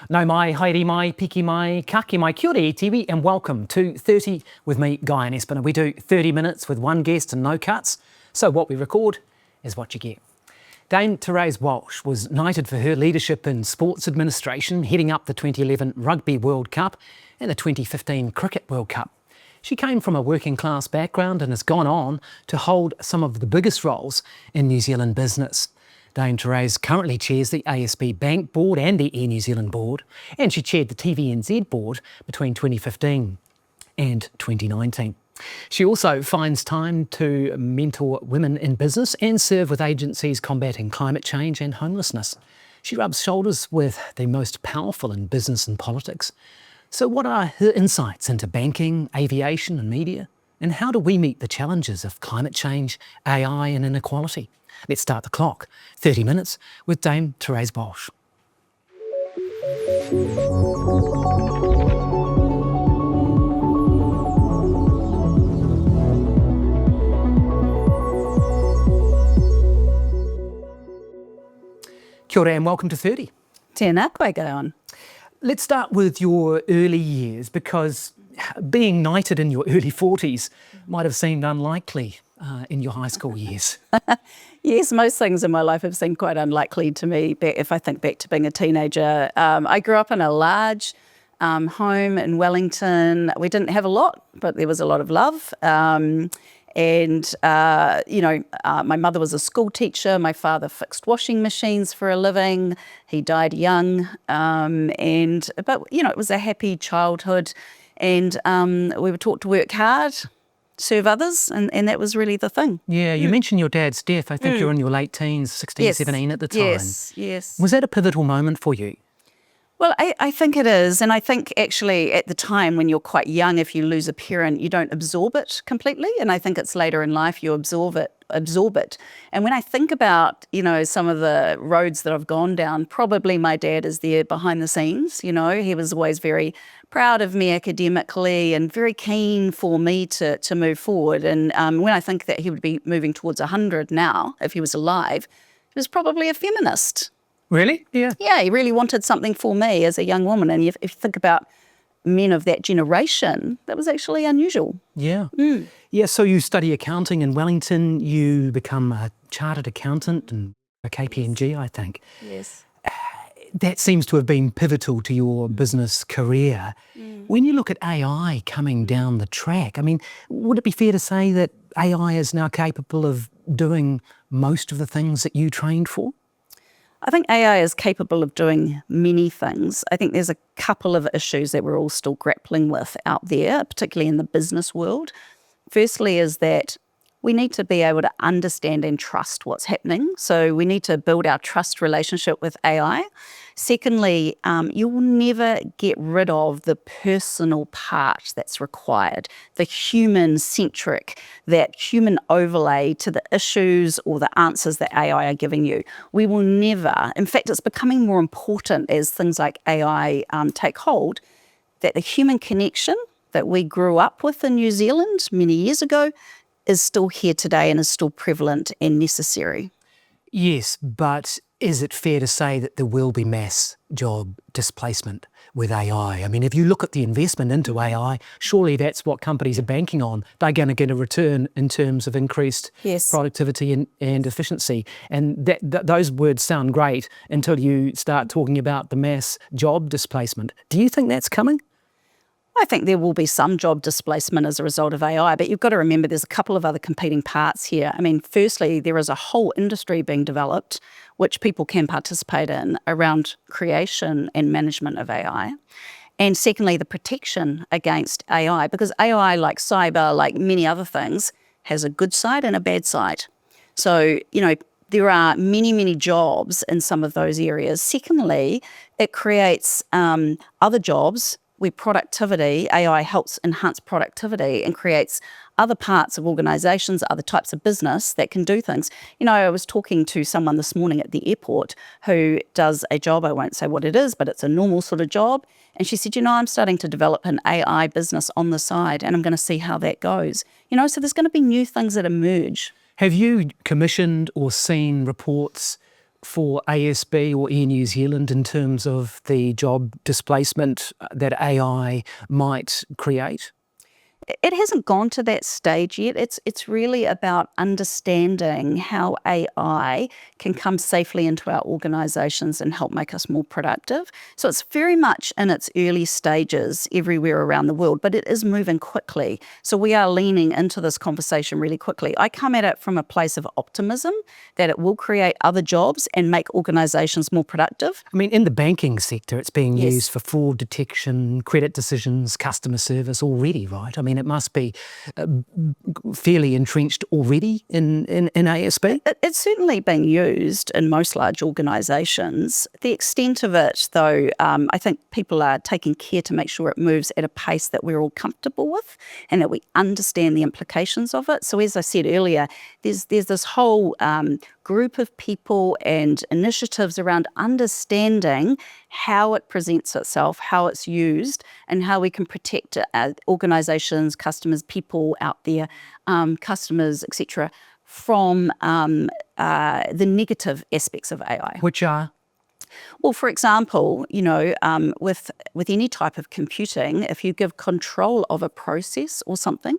Nau mai, haere mai, piki mai, kake mai, kia ora e tiwi, and welcome to 30 with me, Guyon Espiner. We do 30 minutes with one guest and no cuts, so what we record is what you get. Dame Therese Walsh was knighted for her leadership in sports administration, heading up the 2011 Rugby World Cup and the 2015 Cricket World Cup. She came from a working class background and has gone on to hold some of the biggest roles in New Zealand business. Dame Therese currently chairs the ASB Bank Board and the Air New Zealand Board, and she chaired the TVNZ Board between 2015 and 2019. She also finds time to mentor women in business and serve with agencies combating climate change and homelessness. She rubs shoulders with the most powerful in business and politics. So what are her insights into banking, aviation and media? And how do we meet the challenges of climate change, AI and inequality? Let's start the clock. 30 minutes with Dame Therese Walsh. Kia ora and welcome to 30. Tēnā koe, Guyon. Let's start with your early years, because being knighted in your early 40s might have seemed unlikely in your high school years. Yes, most things in my life have seemed quite unlikely to me if I think back to being a teenager. I grew up in a large home in Wellington. We didn't have a lot, but there was a lot of love. My mother was a school teacher. My father fixed washing machines for a living. He died young. It was a happy childhood. And we were taught to work hard, serve others, and that was really the thing. Yeah, you mentioned your dad's death. I think you were in your late teens, 16, 17 at the time. Yes. Was that a pivotal moment for you? Well, I think it is. And I think actually at the time when you're quite young, if you lose a parent, you don't absorb it completely. And I think it's later in life you absorb it. And when I think about, some of the roads that I've gone down, probably my dad is there behind the scenes. He was always very proud of me academically and very keen for me to move forward. And when I think that he would be moving towards 100 now, if he was alive, he was probably a feminist. Really? Yeah. Yeah, he really wanted something for me as a young woman. And if you think about men of that generation, that was actually unusual. Yeah. Yeah, so you study accounting in Wellington, you become a chartered accountant and a KPMG, I think. Yes. That seems to have been pivotal to your business career. When you look at AI coming down the track, would it be fair to say that AI is now capable of doing most of the things that you trained for? I think AI is capable of doing many things. I think there's a couple of issues that we're all still grappling with out there, particularly in the business world. Firstly is that we need to be able to understand and trust what's happening. So we need to build our trust relationship with AI. Secondly, you will never get rid of the personal part that's required, the human-centric, that human overlay to the issues or the answers that AI are giving you. We will never, in fact, it's becoming more important as things like AI take hold, that the human connection that we grew up with in New Zealand many years ago is still here today and is still prevalent and necessary. Yes, but is it fair to say that there will be mass job displacement with AI? If you look at the investment into AI, surely that's what companies are banking on. They're going to get a return in terms of increased productivity and efficiency. And those words sound great until you start talking about the mass job displacement. Do you think that's coming? I think there will be some job displacement as a result of AI, but you've got to remember there's a couple of other competing parts here. Firstly, there is a whole industry being developed which people can participate in around creation and management of AI. And secondly, the protection against AI, because AI, like cyber, like many other things, has a good side and a bad side. So, there are many, many jobs in some of those areas. Secondly, it creates other jobs where AI helps enhance productivity and creates other parts of organisations, other types of business that can do things. I was talking to someone this morning at the airport who does a job, I won't say what it is, but it's a normal sort of job. And she said, I'm starting to develop an AI business on the side and I'm going to see how that goes. So there's going to be new things that emerge. Have you commissioned or seen reports for ASB or Air New Zealand in terms of the job displacement that AI might create? It hasn't gone to that stage yet. It's really about understanding how AI can come safely into our organisations and help make us more productive. So it's very much in its early stages everywhere around the world, but it is moving quickly. So we are leaning into this conversation really quickly. I come at it from a place of optimism that it will create other jobs and make organisations more productive. I mean, in the banking sector, it's being Yes. used for fraud detection, credit decisions, customer service already, right? I mean, it must be fairly entrenched already in ASB. It's certainly being used in most large organisations. The extent of it, though, I think people are taking care to make sure it moves at a pace that we're all comfortable with and that we understand the implications of it. So as I said earlier, there's this whole group of people and initiatives around understanding how it presents itself, how it's used, and how we can protect organisations, customers, people out there, customers, etc., from the negative aspects of AI. Which are? Well, for example, with any type of computing, if you give control of a process or something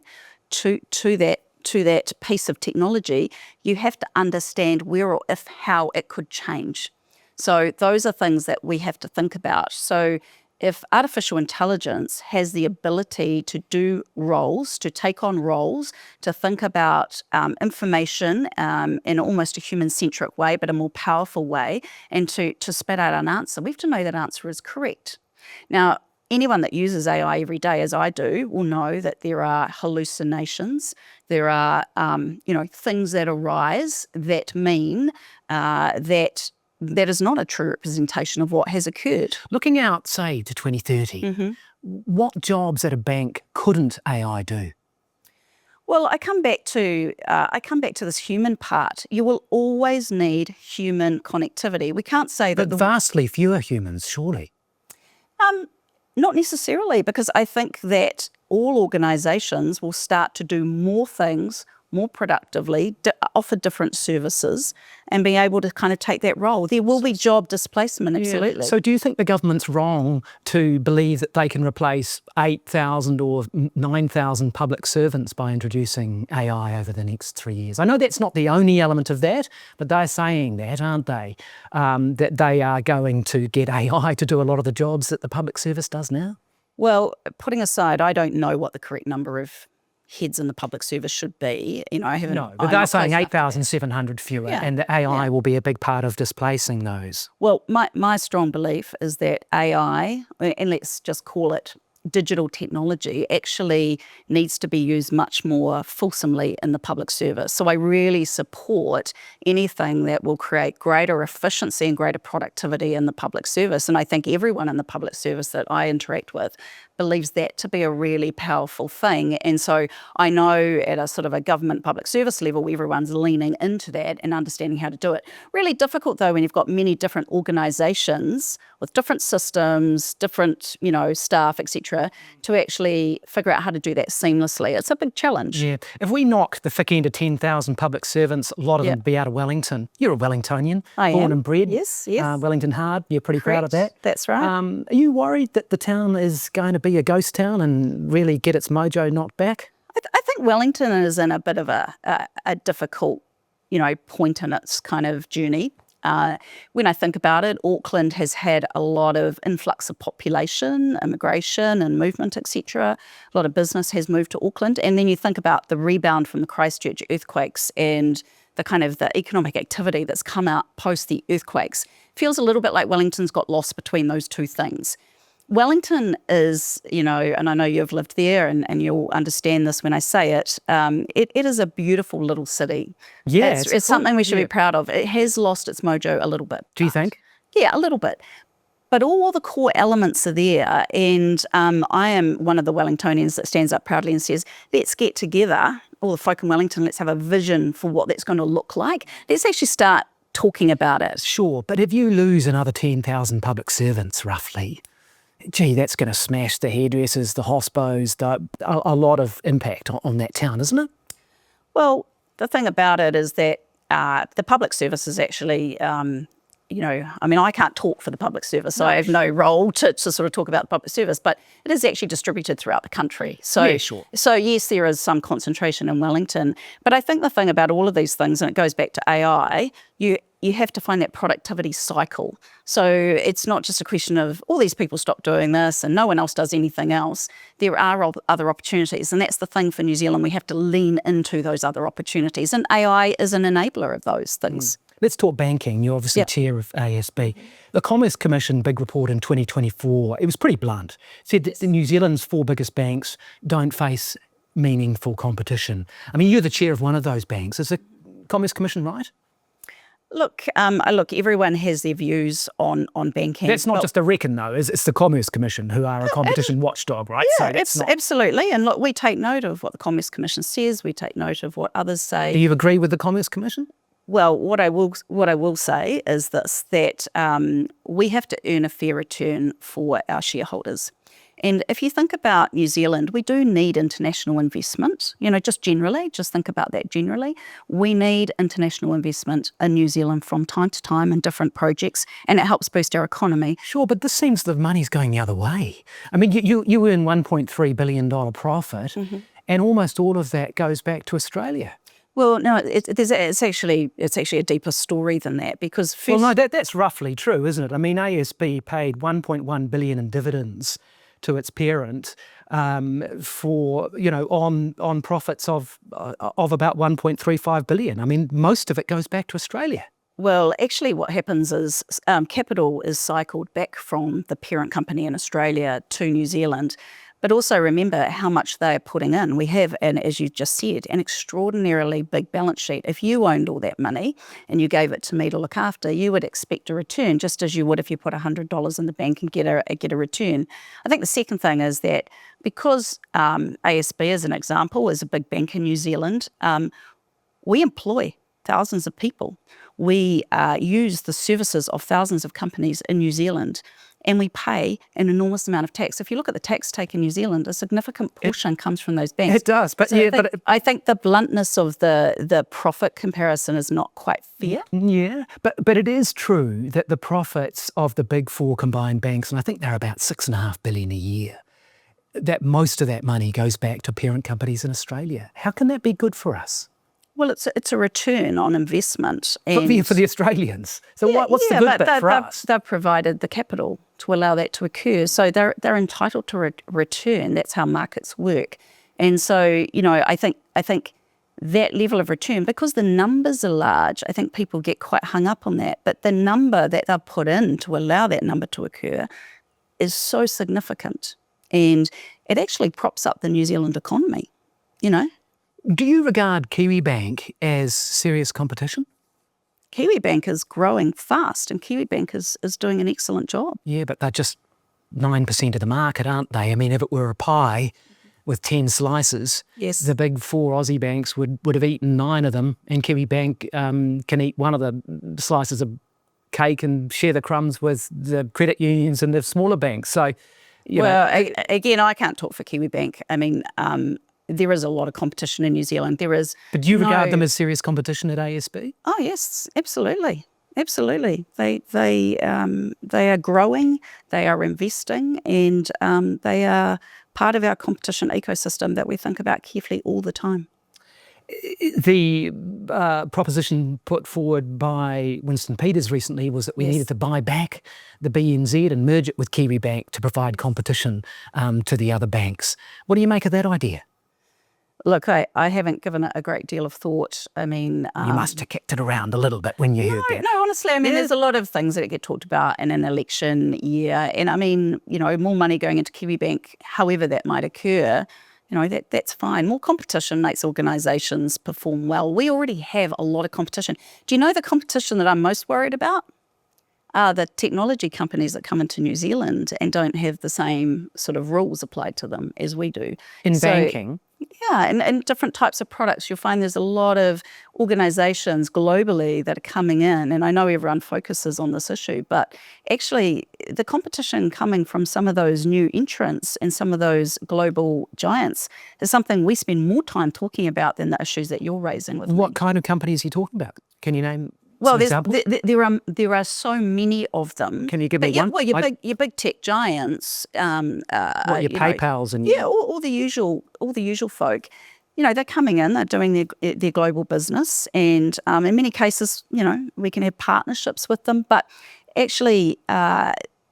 to that piece of technology, you have to understand where or how it could change. So those are things that we have to think about. So if artificial intelligence has the ability to do roles, to take on roles, to think about information in almost a human-centric way, but a more powerful way, and to spit out an answer, we have to know that answer is correct. Now, anyone that uses AI every day, as I do, will know that there are hallucinations. There are, things that arise that mean that is not a true representation of what has occurred. Looking out, say, to 2030, what jobs at a bank couldn't AI do? Well, I come back to this human part. You will always need human connectivity. We can't say that But vastly fewer humans, surely. Not necessarily, because I think that all organisations will start to do more things more productively, offer different services, and be able to kind of take that role. There will be job displacement, absolutely. So do you think the government's wrong to believe that they can replace 8,000 or 9,000 public servants by introducing AI over the next 3 years? I know that's not the only element of that, but they're saying that, aren't they? That they are going to get AI to do a lot of the jobs that the public service does now? Well, putting aside, I don't know what the correct number of heads in the public service should be. I haven't. No, but they're saying 8,700 fewer, and the AI will be a big part of displacing those. Well, my strong belief is that AI, and let's just call it digital technology, actually needs to be used much more fulsomely in the public service. So I really support anything that will create greater efficiency and greater productivity in the public service. And I think everyone in the public service that I interact with believes that to be a really powerful thing. And so I know at a sort of a government public service level, everyone's leaning into that and understanding how to do it. Really difficult though when you've got many different organisations with different systems, different, staff, etc., to actually figure out how to do that seamlessly. It's a big challenge. Yeah. If we knock the thick end of 10,000 public servants, a lot of them be out of Wellington. You're a Wellingtonian, born and bred. Yes. Wellington hard. You're pretty proud of that. That's right. Are you worried that the town is going to be a ghost town and really get its mojo knocked back? I think Wellington is in a bit of a difficult, point in its kind of journey. When I think about it, Auckland has had a lot of influx of population, immigration and movement, etc. A lot of business has moved to Auckland. And then you think about the rebound from the Christchurch earthquakes and the kind of the economic activity that's come out post the earthquakes. Feels a little bit like Wellington's got lost between those two things. Wellington is, and I know you've lived there and you'll understand this when I say it, it is a beautiful little city. Yeah, it's something we should be proud of. It has lost its mojo a little bit. Do you think? Yeah, a little bit. But all the core elements are there, and I am one of the Wellingtonians that stands up proudly and says, let's get together, all the folk in Wellington, let's have a vision for what that's going to look like. Let's actually start talking about it. Sure, but if you lose another 10,000 public servants, roughly, gee, that's going to smash the hairdressers, the hospos, a lot of impact on that town, isn't it? Well, the thing about it is that the public service is actually, I can't talk for the public service, so I have no role to sort of talk about the public service, but it is actually distributed throughout the country. So, yeah, sure. So yes, there is some concentration in Wellington, but I think the thing about all of these things, and it goes back to AI, you have to find that productivity cycle. So it's not just a question of all these people stop doing this and no one else does anything else. There are other opportunities, and that's the thing for New Zealand. We have to lean into those other opportunities, and AI is an enabler of those things. Let's talk banking. You're obviously chair of ASB. The Commerce Commission big report in 2024, it was pretty blunt. It said that New Zealand's 4 biggest banks don't face meaningful competition. I mean, you're the chair of one of those banks. Is the Commerce Commission right? Look, everyone has their views on banking. That's not just a reckon, though. It's the Commerce Commission who are a competition watchdog, right? Yeah, So absolutely. And look, we take note of what the Commerce Commission says. We take note of what others say. Do you agree with the Commerce Commission? Well, what I will say is this, that we have to earn a fair return for our shareholders. And if you think about New Zealand, we do need international investment. Just think about that generally. We need international investment in New Zealand from time to time in different projects, and it helps boost our economy. Sure, but this seems the money's going the other way. I mean, you earn $1.3 billion profit, and almost all of that goes back to Australia. Well, no, it's actually a deeper story than that, because first... Well, no, that's roughly true, isn't it? I mean, ASB paid $1.1 billion in dividends to its parent for, on profits of about $1.35 billion. I mean, most of it goes back to Australia. Well, actually what happens is capital is cycled back from the parent company in Australia to New Zealand. But also remember how much they are putting in. We have, and as you just said, an extraordinarily big balance sheet. If you owned all that money and you gave it to me to look after, you would expect a return, just as you would if you put $100 in the bank and get a return. I think the second thing is that because ASB, as an example, is a big bank in New Zealand, we employ thousands of people. We use the services of thousands of companies in New Zealand, and we pay an enormous amount of tax. If you look at the tax take in New Zealand, a significant portion comes from those banks. It does, but I think the bluntness of the profit comparison is not quite fair. Yeah, but it is true that the profits of the big 4 combined banks, and I think they're about $6.5 billion a year, that most of that money goes back to parent companies in Australia. How can that be good for us? Well, it's a return on investment. And for the Australians. So what's the good bit for us? They've provided the capital to allow that to occur. So they're entitled to return. That's how markets work. And so, I think that level of return, because the numbers are large, I think people get quite hung up on that. But the number that they've put in to allow that number to occur is so significant. And it actually props up the New Zealand economy, Do you regard Kiwibank as serious competition? Kiwibank is growing fast, and Kiwibank is doing an excellent job. Yeah, but they're just 9% of the market, aren't they? I mean, if it were a pie with 10 slices, yes, the big 4 Aussie banks would have eaten 9 of them, and Kiwibank can eat one of the slices of cake and share the crumbs with the credit unions and the smaller banks. So, again, I can't talk for Kiwibank. I mean, there is a lot of competition in New Zealand. But do you regard them as serious competition at ASB? Oh yes, absolutely. They are growing, they are investing, and they are part of our competition ecosystem that we think about carefully all the time. The proposition put forward by Winston Peters recently was that we needed to buy back the BNZ and merge it with Kiwibank to provide competition to the other banks. What do you make of that idea? Look, I haven't given it a great deal of thought. I mean... you must have kicked it around a little bit when you heard that. No, honestly, I mean, there's a lot of things that get talked about in an election year. And I mean, more money going into Kiwibank, however that might occur, that's fine. More competition makes organisations perform well. We already have a lot of competition. Do you know the competition that I'm most worried about? The technology companies that come into New Zealand and don't have the same sort of rules applied to them as we do. In banking? Yeah, and different types of products. You'll find there's a lot of organisations globally that are coming in, and I know everyone focuses on this issue, but actually the competition coming from some of those new entrants and some of those global giants is something we spend more time talking about than the issues that you're raising with me. What kind of companies are you talking about? Can you name Well, some examples? there are so many of them. Can you give me But one? well, your big tech giants, What, your PayPals and all the usual folk. They're coming in, they're doing their global business, and in many cases, we can have partnerships with them. But actually,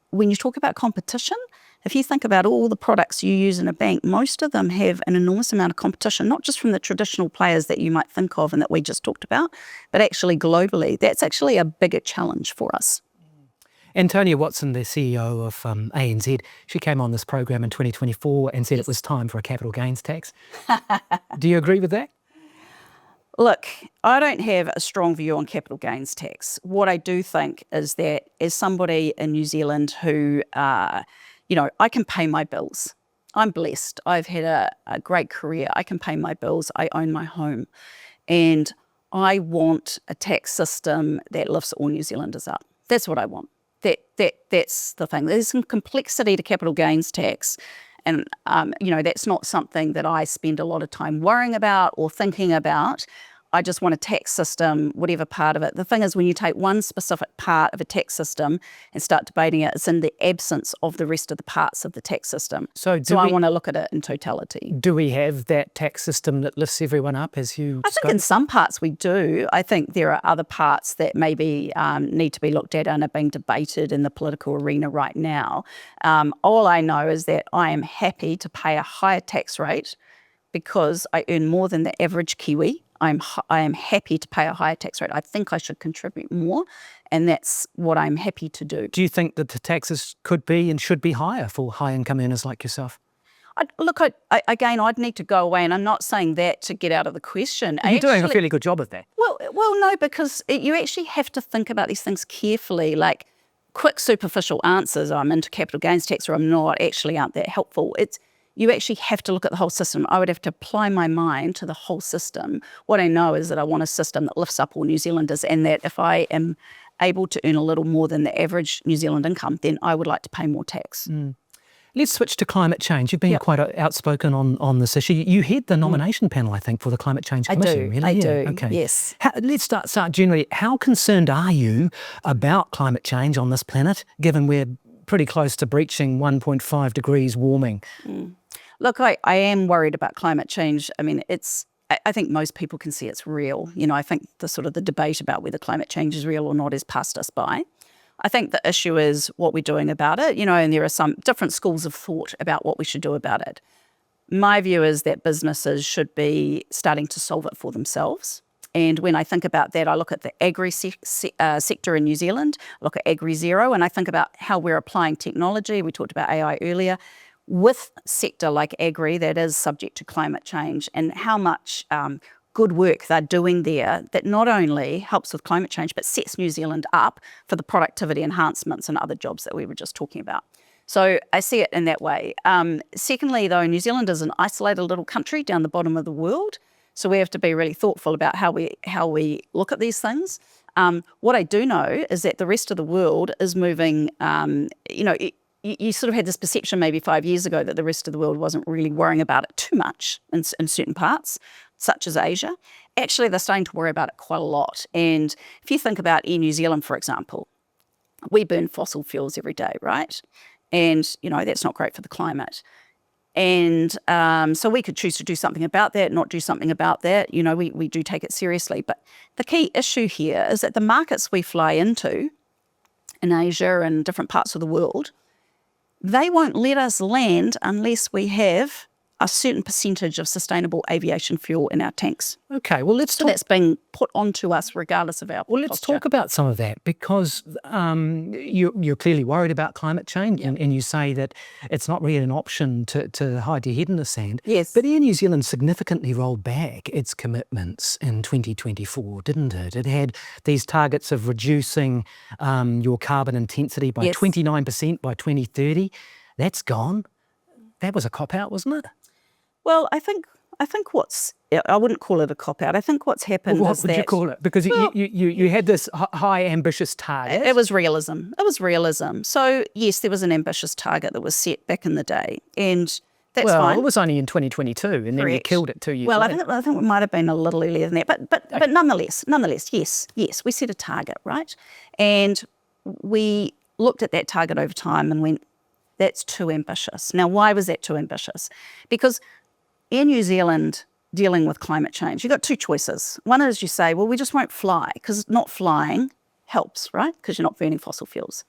when you talk about competition, if you think about all the products you use in a bank, most of them have an enormous amount of competition, not just from the traditional players that you might think of and that we just talked about, but actually globally. That's actually a bigger challenge for us. Antonia Watson, the CEO of ANZ, she came on this program in 2024 and said it was time for a capital gains tax. Do you agree with that? Look, I don't have a strong view on capital gains tax. What I do think is that as somebody in New Zealand who, I can pay my bills. I'm blessed. I've had a great career. I can pay my bills. I own my home. And I want a tax system that lifts all New Zealanders up. That's what I want. That's the thing. There's some complexity to capital gains tax, and that's not something that I spend a lot of time worrying about or thinking about. I just want a tax system, whatever part of it. The thing is, when you take one specific part of a tax system and start debating it, it's in the absence of the rest of the parts of the tax system. So I want to look at it in totality. Do we have that tax system that lifts everyone up as you I think in some parts we do. I think there are other parts that maybe need to be looked at and are being debated in the political arena right now. All I know is that I am happy to pay a higher tax rate because I earn more than the average Kiwi. I am happy to pay a higher tax rate. I think I should contribute more, and that's what I'm happy to do. Do you think that the taxes could be and should be higher for high-income earners like yourself? Again, I'd need to go away, and I'm not saying that to get out of the question. You're doing a fairly good job of that. Well, no, because you actually have to think about these things carefully. Like quick, superficial answers, I'm into capital gains tax or I'm not, actually aren't that helpful. You actually have to look at the whole system. I would have to apply my mind to the whole system. What I know is that I want a system that lifts up all New Zealanders, and that if I am able to earn a little more than the average New Zealand income, then I would like to pay more tax. Let's switch to climate change. You've been quite outspoken on this issue. You head the nomination panel, I think, for the Climate Change Commission. I do. Okay. Yes. Let's start generally. How concerned are you about climate change on this planet, given we're pretty close to breaching 1.5 degrees warming? Look, I am worried about climate change. I mean, I think most people can see it's real. I think the debate about whether climate change is real or not has passed us by. I think the issue is what we're doing about it, and there are some different schools of thought about what we should do about it. My view is that businesses should be starting to solve it for themselves. And when I think about that, I look at the agri sector in New Zealand, I look at Agri-Zero, and I think about how we're applying technology. We talked about AI earlier. With sector like agri that is subject to climate change, and how much good work they're doing there that not only helps with climate change but sets New Zealand up for the productivity enhancements and other jobs that we were just talking about. So I see it in that way. Secondly, though, New Zealand is an isolated little country down the bottom of the world, so we have to be really thoughtful about how we look at these things. What I do know is that the rest of the world is moving, you sort of had this perception maybe 5 years ago that the rest of the world wasn't really worrying about it too much in certain parts, such as Asia. Actually, they're starting to worry about it quite a lot. And if you think about Air New Zealand, for example, we burn fossil fuels every day, right? And, that's not great for the climate. And so we could choose to do something about that, not do something about that. We do take it seriously. But the key issue here is that the markets we fly into in Asia and different parts of the world, they won't let us land unless we have a certain percentage of sustainable aviation fuel in our tanks. Okay, well, let's talk. That's being put onto us regardless of our Let's talk about some of that, because you're clearly worried about climate change, and you say that it's not really an option to hide your head in the sand. Yes. But Air New Zealand significantly rolled back its commitments in 2024, didn't it? It had these targets of reducing your carbon intensity by 29% by 2030. That's gone. That was a cop-out, wasn't it? Well, I think I wouldn't call it a cop-out. I think what's happened What would you call it? Because you had this high, ambitious target. It was realism. So, yes, there was an ambitious target that was set back in the day. And That's well, fine. it was only in 2022, and then you Correct. killed it 2 years Well, later. I think it might have been a little earlier than that, but nonetheless, yes, we set a target, right? And we looked at that target over time and went, that's too ambitious. Now, why was that too ambitious? Because in New Zealand, dealing with climate change, you've got two choices. One is you say, well, we just won't fly, because not flying helps, right? Because you're not burning fossil fuels.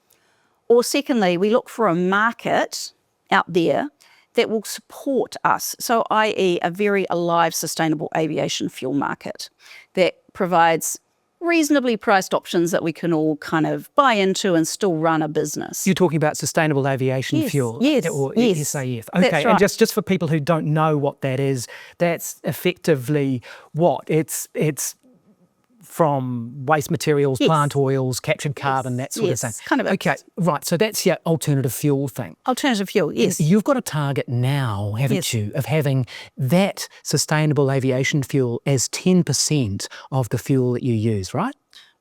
Or secondly, we look for a market out there that will support us. So, i.e. a very alive, sustainable aviation fuel market that provides reasonably priced options that we can all kind of buy into and still run a business. You're talking about sustainable aviation Yes, fuel, yes, or yes. SAF. That's Okay, right. and just for people who don't know what that is, that's effectively what? It's from waste materials, Yes. plant oils, captured carbon, that sort of thing. Yes, kind of a- Okay, right, so that's your alternative fuel thing. Alternative fuel, yes. You've got a target now, haven't Yes. you, of having that sustainable aviation fuel as 10% of the fuel that you use, right?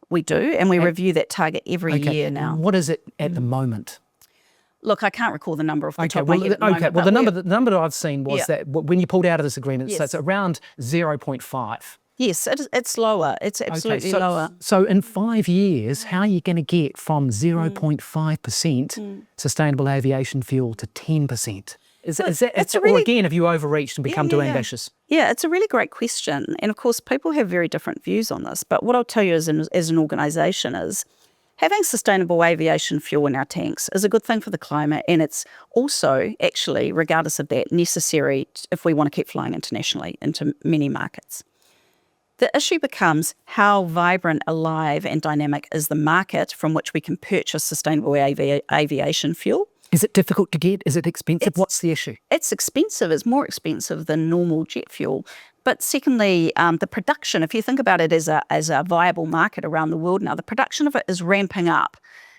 We do, and we review that target every year now. What is it at the moment? Look, I can't recall the number off the Okay, top of my well, head at the moment, well, but the number that I've seen was Yeah. that when you pulled out of this agreement, so Yes. it's around 0.5. yes, it's lower. It's absolutely lower. So in 5 years, how are you going to get from 0.5% sustainable aviation fuel to 10%? Is that, it's a or really- again, have you overreached and become too yeah. ambitious? Yeah, it's a really great question. And of course, people have very different views on this. But what I'll tell you as an organisation is having sustainable aviation fuel in our tanks is a good thing for the climate. And it's also, actually, regardless of that, necessary if we want to keep flying internationally into many markets. The issue becomes how vibrant, alive and dynamic is the market from which we can purchase sustainable aviation fuel. Is it difficult to get? Is it expensive? What's the issue? It's expensive. It's more expensive than normal jet fuel. But secondly, the production, if you think about it as a viable market around the world now, the production of it is ramping up,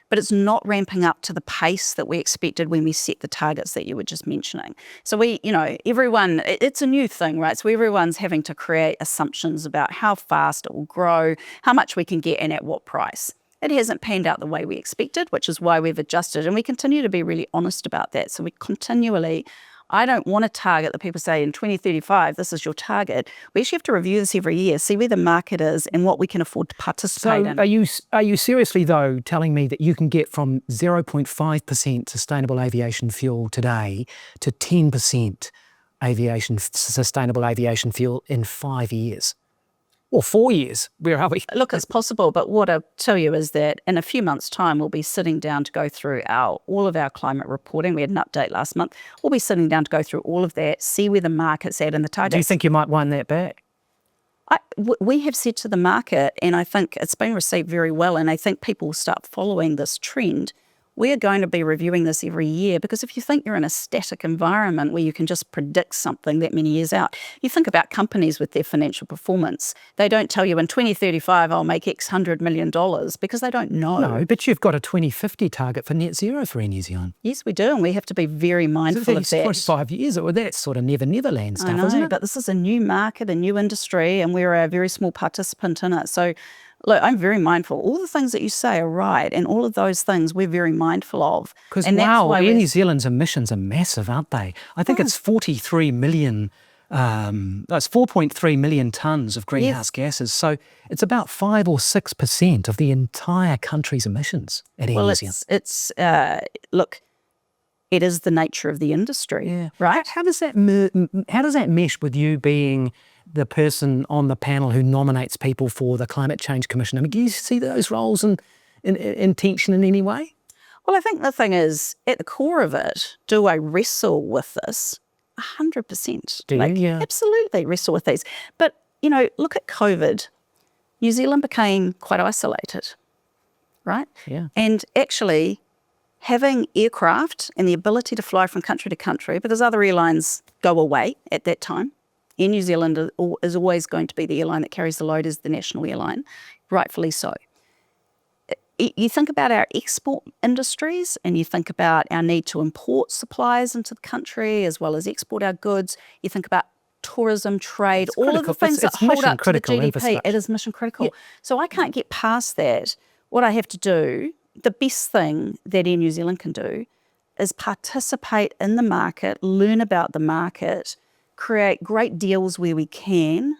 but it's not ramping up to the pace that we expected when we set the targets that you were just mentioning. So everyone, it's a new thing, right? So everyone's having to create assumptions about how fast it will grow, how much we can get and at what price. It hasn't panned out the way we expected, which is why we've adjusted. And we continue to be really honest about that. So we continually, I don't want a target that people say in 2035, this is your target. We actually have to review this every year, see where the market is and what we can afford to participate in. Are you seriously, though, telling me that you can get from 0.5% sustainable aviation fuel today to 10% sustainable aviation fuel in 5 years? Or 4 years? Where are we? Look, it's possible, but what I'll tell you is that in a few months' time, we'll be sitting down to go through all of our climate reporting. We had an update last month. We'll be sitting down to go through all of that, see where the market's at and the targets. Do you think you might wind that back? We have said to the market, and I think it's been received very well, and I think people will start following this trend. We're going to be reviewing this every year because if you think you're in a static environment where you can just predict something that many years out, you think about companies with their financial performance. They don't tell you in 2035 I'll make X $100 million because they don't know. No, but you've got a 2050 target for net zero for Air New Zealand. Yes, we do, and we have to be very mindful of that. It's 5 years, or that's sort of never land stuff, I know, isn't it? but this is a new market, a new industry, and we're a very small participant in it. So, look, I'm very mindful. All the things that you say are right, and all of those things we're very mindful of. Because, wow, Air New Zealand's emissions are massive, aren't they? I think it's 43 million, it's 4.3 million tonnes of greenhouse gases. So it's about 5 or 6% of the entire country's emissions at Air New Zealand. Look, it is the nature of the industry, right? How does that mesh with you being the person on the panel who nominates people for the Climate Change Commission? I mean, do you see those roles in tension in any way? Well, I think the thing is, at the core of it, do I wrestle with this? 100%. Do you? Yeah. Absolutely wrestle with these. But, look at COVID. New Zealand became quite isolated, right? Yeah. And actually, having aircraft and the ability to fly from country to country, because other airlines go away at that time, Air New Zealand is always going to be the airline that carries the load as the national airline, rightfully so. You think about our export industries and you think about our need to import supplies into the country as well as export our goods. You think about tourism, trade, all of the things that hold up to the GDP. It is mission critical. Yeah. So I can't get past that. What I have to do, the best thing that Air New Zealand can do is participate in the market, learn about the market, create great deals where we can,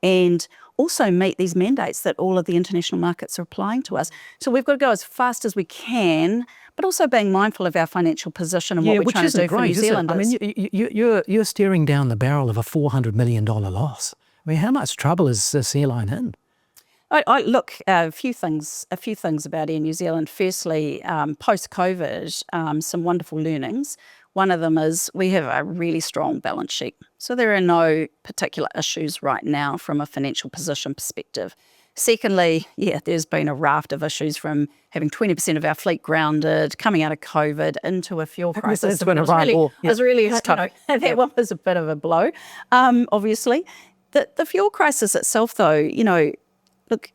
and also meet these mandates that all of the international markets are applying to us. So we've got to go as fast as we can, but also being mindful of our financial position and what we're trying to do for New Zealand. I mean, you're staring down the barrel of a $400 million loss. I mean, how much trouble is this airline in? Look, a few things about Air New Zealand. Firstly, post-COVID, some wonderful learnings. One of them is we have a really strong balance sheet. So there are no particular issues right now from a financial position perspective. Secondly, there's been a raft of issues from having 20% of our fleet grounded, coming out of COVID into a fuel crisis. That one was a bit of a blow, obviously. The fuel crisis itself, though, look,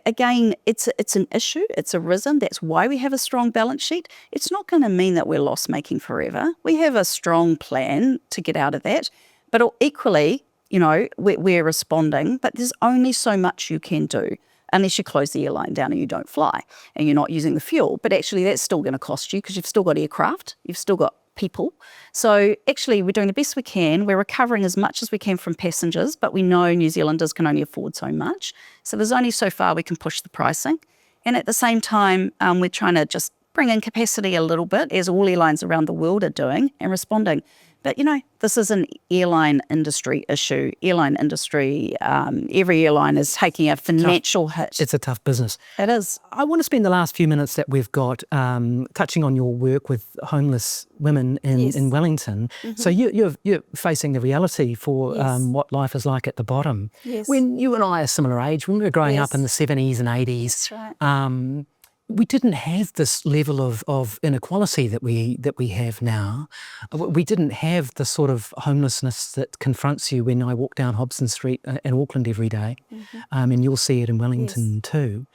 again, it's an issue. It's arisen. That's why we have a strong balance sheet. It's not going to mean that we're loss-making forever. We have a strong plan to get out of that. But equally, we're responding, but there's only so much you can do unless you close the airline down and you don't fly and you're not using the fuel. But actually, that's still going to cost you because you've still got aircraft, you've still got people. So actually, we're doing the best we can. We're recovering as much as we can from passengers, but we know New Zealanders can only afford so much. So there's only so far we can push the pricing. And at the same time, we're trying to just bring in capacity a little bit, as all airlines around the world are doing and responding. But, this is an airline industry issue. Airline industry, every airline is taking a financial hit. It's a tough business. It is. I want to spend the last few minutes that we've got touching on your work with homeless women in Wellington. Mm-hmm. So you're facing the reality for what life is like at the bottom. Yes. When you and I are similar age, when we were growing up in the 70s and 80s, that's right. We didn't have this level of inequality that we have now. We didn't have the sort of homelessness that confronts you when I walk down Hobson Street in Auckland every day. Mm-hmm. And you'll see it in Wellington too.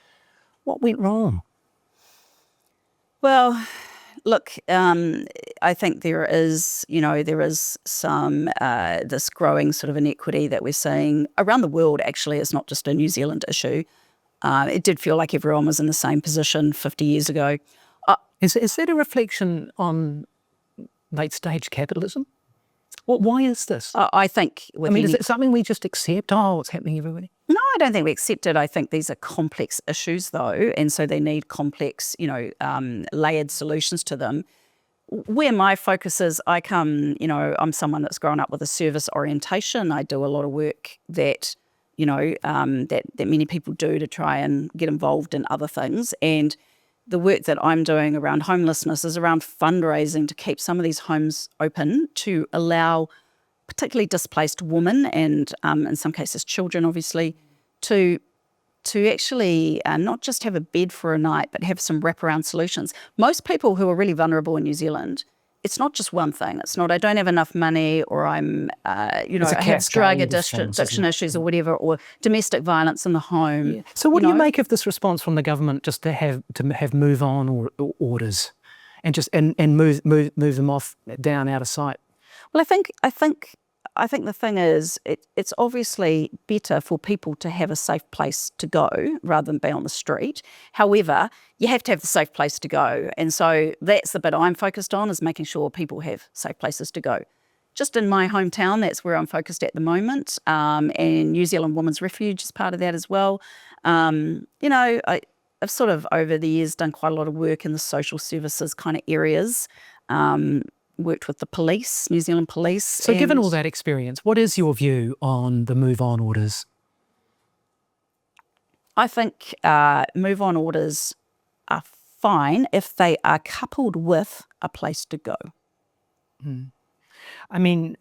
What went wrong? Well, look, I think there is some this growing sort of inequity that we're seeing around the world. Actually, it's not just a New Zealand issue. It did feel like everyone was in the same position 50 years ago. Is that a reflection on late-stage capitalism? Why is this? I think... is it something we just accept? Oh, it's happening everywhere? No, I don't think we accept it. I think these are complex issues, though, and so they need complex, layered solutions to them. Where my focus is, I'm someone that's grown up with a service orientation. I do a lot of work that... that many people do to try and get involved in other things. And the work that I'm doing around homelessness is around fundraising to keep some of these homes open to allow particularly displaced women and in some cases children, obviously, to actually not just have a bed for a night, but have some wraparound solutions. Most people who are really vulnerable in New Zealand, it's not just one thing. It's not I don't have enough money, or I have drug addiction issues or whatever, or domestic violence in the home. Yeah. So what do you make of this response from the government just to have move on or orders, and just and move them off down out of sight? Well, I think the thing is, it's obviously better for people to have a safe place to go rather than be on the street. However, you have to have the safe place to go. And so that's the bit I'm focused on, is making sure people have safe places to go. Just in my hometown, that's where I'm focused at the moment. And New Zealand Women's Refuge is part of that as well. I've sort of over the years done quite a lot of work in the social services kind of areas. Worked with the police, New Zealand Police. So given all that experience, what is your view on the move-on orders? I think move-on orders are fine if they are coupled with a place to go. I mean,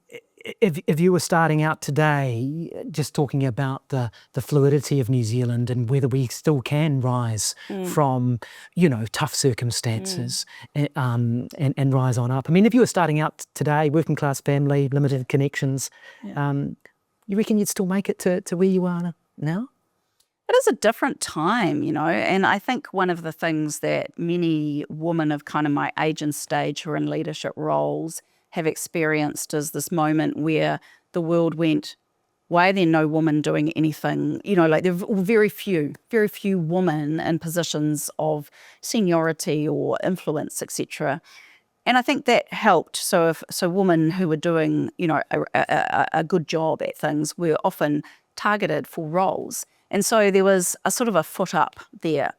if you were starting out today, just talking about the fluidity of New Zealand and whether we still can rise from, tough circumstances and rise on up. I mean, if you were starting out today, working class family, limited connections, you reckon you'd still make it to where you are now? It is a different time, and I think one of the things that many women of kind of my age and stage who are in leadership roles have experienced is this moment where the world went, why are there no women doing anything? There are very few women in positions of seniority or influence, etc. And I think that helped. So women who were doing, a good job at things were often targeted for roles. And so there was a sort of a foot up there.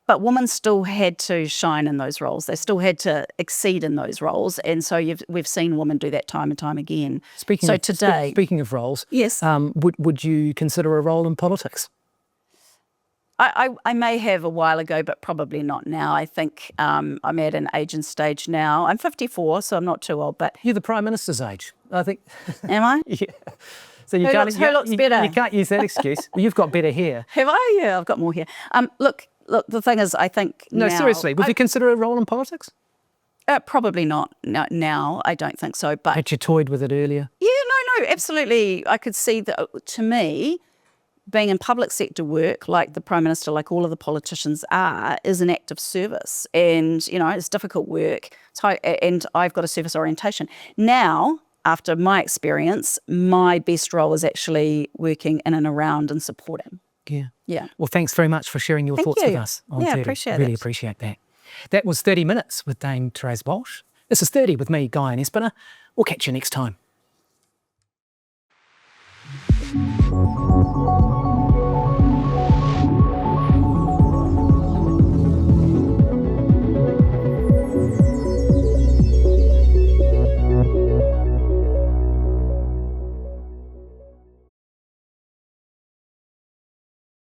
But women still had to shine in those roles. They still had to exceed in those roles. And so we've seen women do that time and time again. Speaking of roles, yes, would you consider a role in politics? I may have a while ago, but probably not now. I think I'm at an aging stage now. I'm 54, so I'm not too old. But you're the Prime Minister's age, I think. Am I? Yeah. So who looks better? You can't use that excuse. Well, you've got better hair. Have I? Yeah, I've got more hair. Look. The thing is, I think no, now, seriously, would you consider a role in politics? Probably not. No, now, I don't think so. But had you toyed with it earlier? Yeah, no, absolutely. I could see that. To me, being in public sector work, like the Prime Minister, like all of the politicians are, is an act of service. And, it's difficult work. And I've got a service orientation. Now, after my experience, my best role is actually working in and around and supporting. Yeah. Well, thanks very much for sharing your thoughts with us on 30. Appreciate it. Really appreciate that. That was 30 Minutes with Dame Therese Walsh. This is 30 with me, Guyon Espiner. We'll catch you next time.